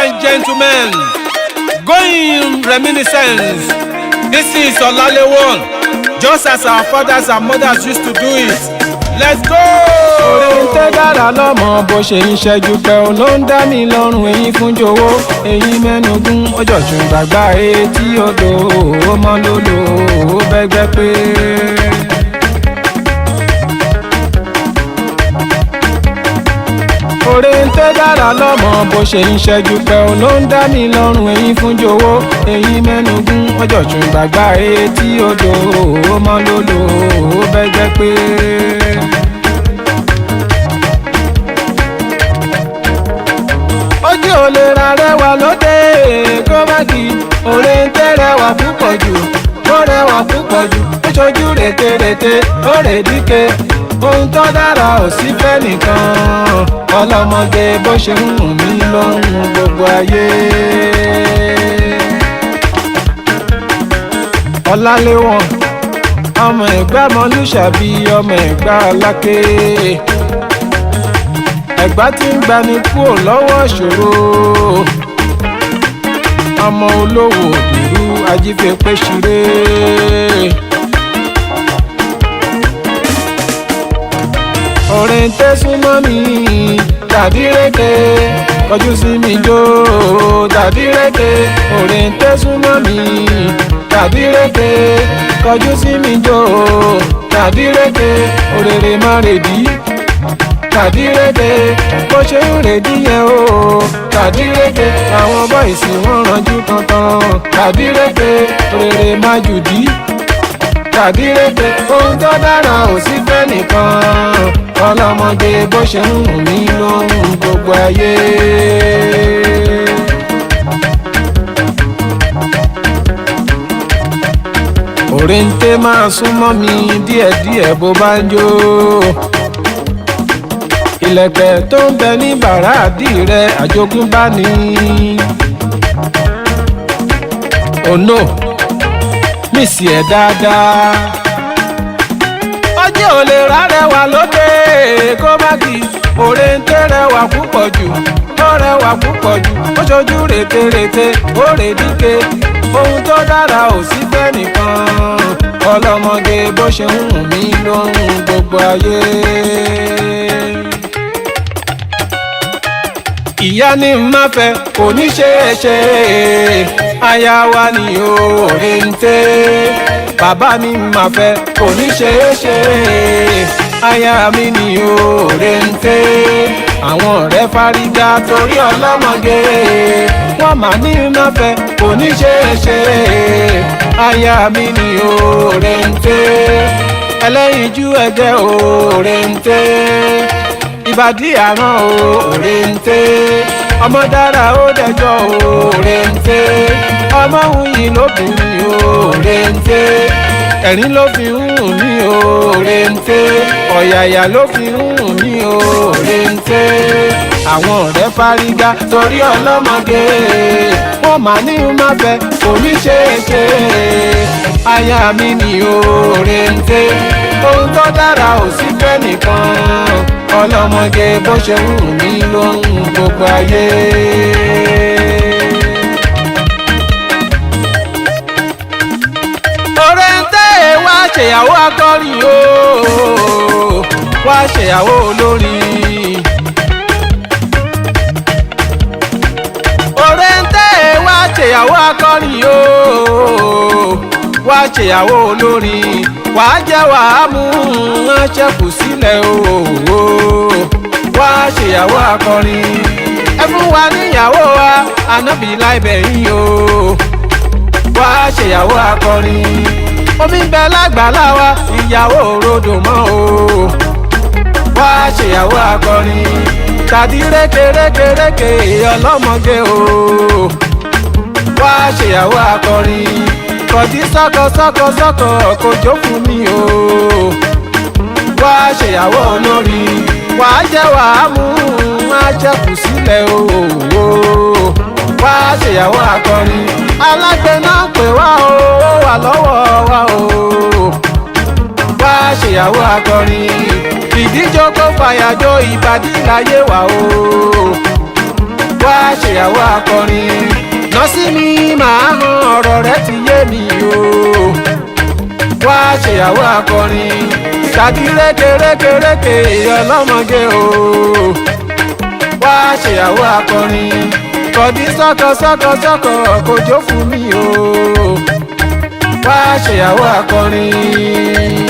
and gentlemen, going reminiscence. This is Olalewon, just as our fathers and mothers used to do it. Let's go! Orin tẹ́ dára lọ́mọ bó ṣe ń ṣẹ́jú pẹ́ ò ló ń dá mi lọ́rùn èyí fún jọ̀wọ́ èyí mẹ́nugún ọjọ́ tún gbàgbá etí odò ó mọ́ lólò ó bẹ́gbẹ́ pé. Orin tẹ́ dára lọ́mọ bó ṣe ń ṣẹ́jú pẹ́ ò ló ń dá mi lọ́rùn èyí fún jọ̀wọ́ èyí mẹ́nugún ọjọ́ tún gbàgbá etí odò ó mọ́ lólò ó bẹ́gbẹ́ pé. Ojú ò lè ra rẹwà lóde kó má kí orin tẹ́ rẹwà púpọ̀ jù ó rẹwà púpọ̀ jù ó ṣojú rètérètè ó rèdíke ohun tó dára ò sí fẹ́ nìkan ọlọ́mọge bó ṣe ń wù mí lóhùn gbogbo ayé. Ọláléwọ̀n ọmọ Ẹ̀gbá Mọ́lúṣàbí ọmọ Ẹ̀gbá Aláké. Ẹ̀gbá tí ń gbani kúrò lọ́wọ́ ìṣòro ọmọ olówó òdùrú ajífẹ́pẹ́ ṣeré. Orin tẹ́ súnmọ́ mi dàdí rédè kọjú sí mi jó dàdí rédè. Orin tẹ́ súnmọ́ mi dàdí rédè kọjú sí mi jó dàdí rédè. Òrèrè má rèdí tàdírèdè bó ṣe ń rèdí yẹn o tàdírèdè àwọn bọ́ìsì wọ́n ranjú kankan tàdírèdè òrèrè má jùdí tàdírèdè ohun tó dára ò sí fẹ́ nìkan ọlọ́mọdé bó ṣe ń wù mí lóhùn gbogbo ayé. Òrèǹté máa súnmọ́ mi díẹ̀díẹ̀ bó bá ń jó. Ìlẹ̀kẹ̀ tó ń bẹ ní bàràdì rẹ àjogúnbá ni. Oh no, mísì ẹ̀ dáadáa. Ọjọ́ ò lè rárẹwà lóde kó má kí òrèǹté rẹwà púpọ̀ jù ó rẹwà púpọ̀ jù ó ṣojú rètérètè ó rèdíke ohun tó dára ò sí fẹ́ nìkan ọlọ́mọge bó ṣe ń wù mí lóhùn gbogbo ayé. Ìyá ní má fẹ́ kò ní ṣe é ṣe aya wa ni òrèǹté. Bàbá ní má fẹ́ kò ní ṣe é ṣe aya mi ni òrèǹté. Àwọn ọ̀rẹ́ fárígá torí ọlọ́mọge wọ́n mà ní má fẹ́ kò ní ṣe é ṣe aya mi ni òrèǹté. Ẹlẹ́yinjú ẹ̀jẹ̀ òrèǹté. Ìbàdí àrán òrèǹté. Ọmọ dára ó dẹjọ́ òrèǹté. Ọmọ wuyì lóbìnrin òrèǹté. Ẹ̀rín ló fi ń hùn ní òrèǹté. Ọ̀yàyà ló fi ń hùn ní òrèǹté. Àwọn ọ̀rẹ́ fárígá torí ọlọ́mọge wọ́n mà ní má fẹ́ kò ní ṣe é ṣe aya mi ni òrèǹté. Ohun tó dára ò sí fẹ́ nìkan ọlọ́mọge bó ṣe ń wù mí lóhùn gbogbo ayé. Òrèǹté wá ṣèyàwó akọrin o wá ṣèyàwó olórin. Òrèǹté wá ṣèyàwó akọrin o wá ṣèyàwó olórin. Wàá jẹ́ wàá mú ránṣẹ́ kù sílẹ̀ o wá ṣèyàwó akọrin. Ẹ fún wa níyàwó wa ànábì láìbẹ̀ yín o wá ṣèyàwó akọrin. Omi ń bẹ lágbàlá wa ìyàwó rodò mọ́ o wá ṣèyàwó akọrin. Tàdí rékèrékèrékè ọlọ́mọge o wá ṣèyàwó akọrin. Kọ̀dí sọ́kọ̀ kò jó fún mi o wá ṣèyàwó olórin. Wàá jẹ́ wàá mú májẹ̀kù sílẹ̀ o wá ṣèyàwó akọrin. Alágbe náà pè wá o ó wà lọ́wọ́ wa o wá ṣèyàwó akọrin. Ìdíjọ́ kó fàyàjọ ìbàdí láyé wa o wá ṣèyàwó akọrin. Nọ́ọ̀sì mi máa hàn ọ̀rọ̀ rẹ ti yé mi o. Wá ṣèyàwó akọrin. Tàbí rékèrékèrékè ọlọ́mọge o. Wá ṣèyàwó akọrin. Kọ̀dí sọ́kọ̀ kò jó fún mi o. Wá ṣèyàwó akọrin.